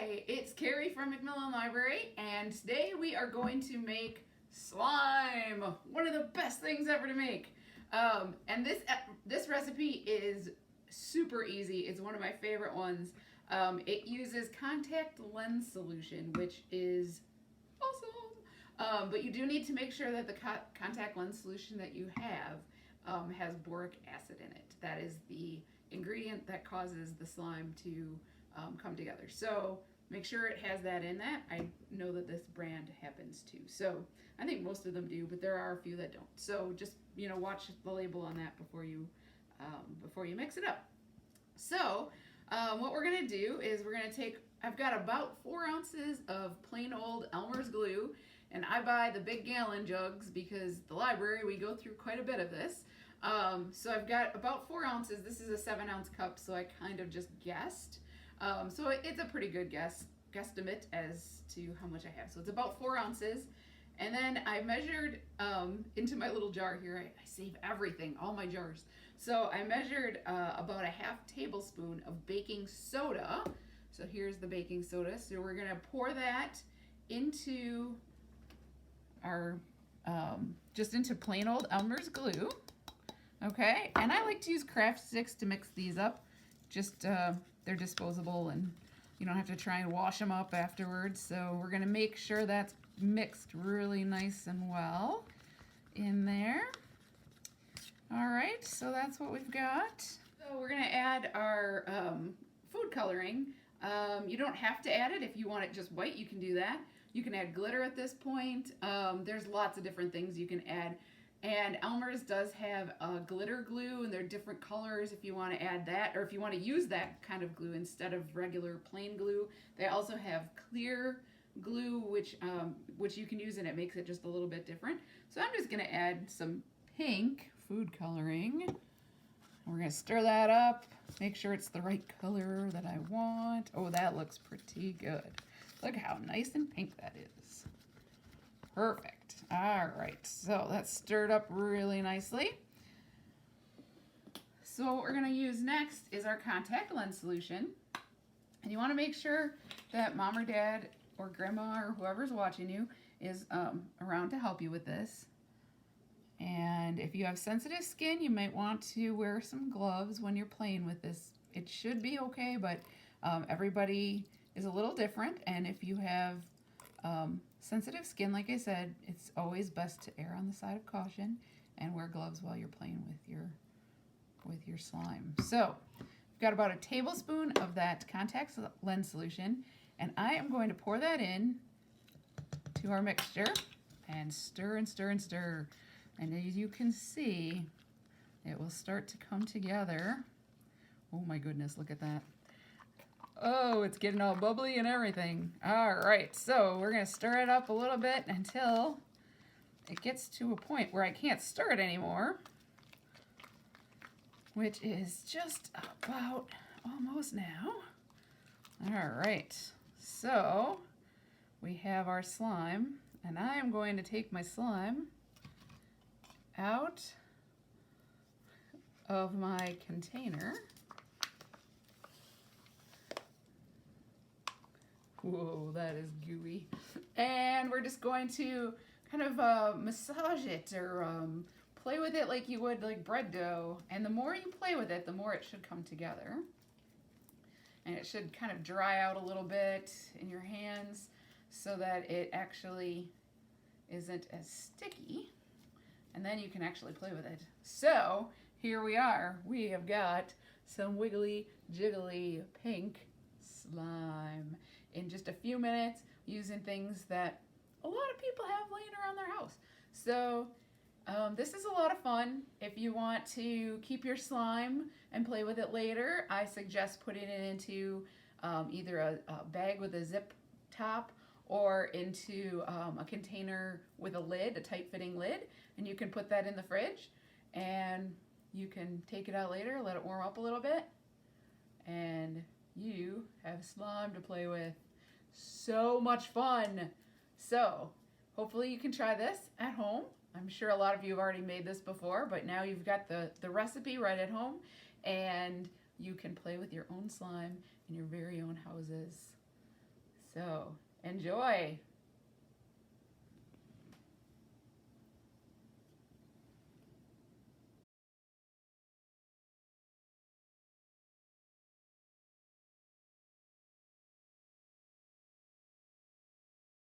Hi, it's Carrie from Macmillan Library, and today we are going to make slime. One of the best things ever to make. And this recipe is super easy. It's one of my favorite ones. It uses contact lens solution, which is awesome. But you do need to make sure that the contact lens solution that you have has boric acid in it. That is the ingredient that causes the slime to come together. So make sure it has that in that. I know that this brand happens to. So I think most of them do, but there are a few that don't. So just, watch the label on that before you mix it up. So what we're gonna do is we're gonna take, I've got about 4 ounces of plain old Elmer's glue, and I buy the big gallon jugs because the library, we go through quite a bit of this. So I've got about 4 ounces. This is a 7-ounce cup, so I kind of just guessed. So it's a pretty good guesstimate as to how much I have. So it's about 4 ounces. And then I measured into my little jar here. I save everything, all my jars. So I measured about a half tablespoon of baking soda. So here's the baking soda. So we're gonna pour that into our, just into plain old Elmer's glue. Okay, and I like to use craft sticks to mix these up. Just, they're disposable and you don't have to try and wash them up afterwards. So we're gonna make sure that's mixed really nice and well in there. All right, so that's what we've got. So we're gonna add our food coloring. You don't have to add it. If you want it just white, you can do that. You can add glitter at this point. There's lots of different things you can add. And Elmer's does have glitter glue, and they're different colors if you want to add that, or if you want to use that kind of glue instead of regular plain glue. They also have clear glue, which you can use, and it makes it just a little bit different. So I'm just going to add some pink food coloring. We're going to stir that up, make sure it's the right color that I want. Oh, that looks pretty good. Look how nice and pink that is. Perfect. All right, so that's stirred up really nicely. So what we're gonna use next is our contact lens solution. And you wanna make sure that mom or dad or grandma or whoever's watching you is around to help you with this. And if you have sensitive skin, you might want to wear some gloves when you're playing with this. It should be okay, but everybody is a little different. And if you have sensitive skin, like I said, it's always best to err on the side of caution and wear gloves while you're playing with your slime. So we've got about a tablespoon of that contact lens solution, and I am going to pour that in to our mixture and stir and stir and stir. And as you can see, it will start to come together. Oh my goodness, look at that. Oh, it's getting all bubbly and everything. All right, so we're gonna stir it up a little bit until it gets to a point where I can't stir it anymore, which is just about almost now. All right, so we have our slime, and I am going to take my slime out of my container. Whoa, that is gooey. And we're just going to kind of massage it or play with it like you would like bread dough. And the more you play with it, the more it should come together. And it should kind of dry out a little bit in your hands so that it actually isn't as sticky. And then you can actually play with it. So here we are. We have got some wiggly, jiggly pink slime in just a few minutes using things that a lot of people have laying around their house. So this is a lot of fun. If you want to keep your slime and play with it later, I suggest putting it into either a bag with a zip top or into a container with a lid, a tight-fitting lid, and you can put that in the fridge and you can take it out later, let it warm up a little bit, and you have slime to play with. So much fun. So hopefully you can try this at home. I'm sure a lot of you have already made this before, but now you've got the recipe right at home, and you can play with your own slime in your very own houses. So enjoy.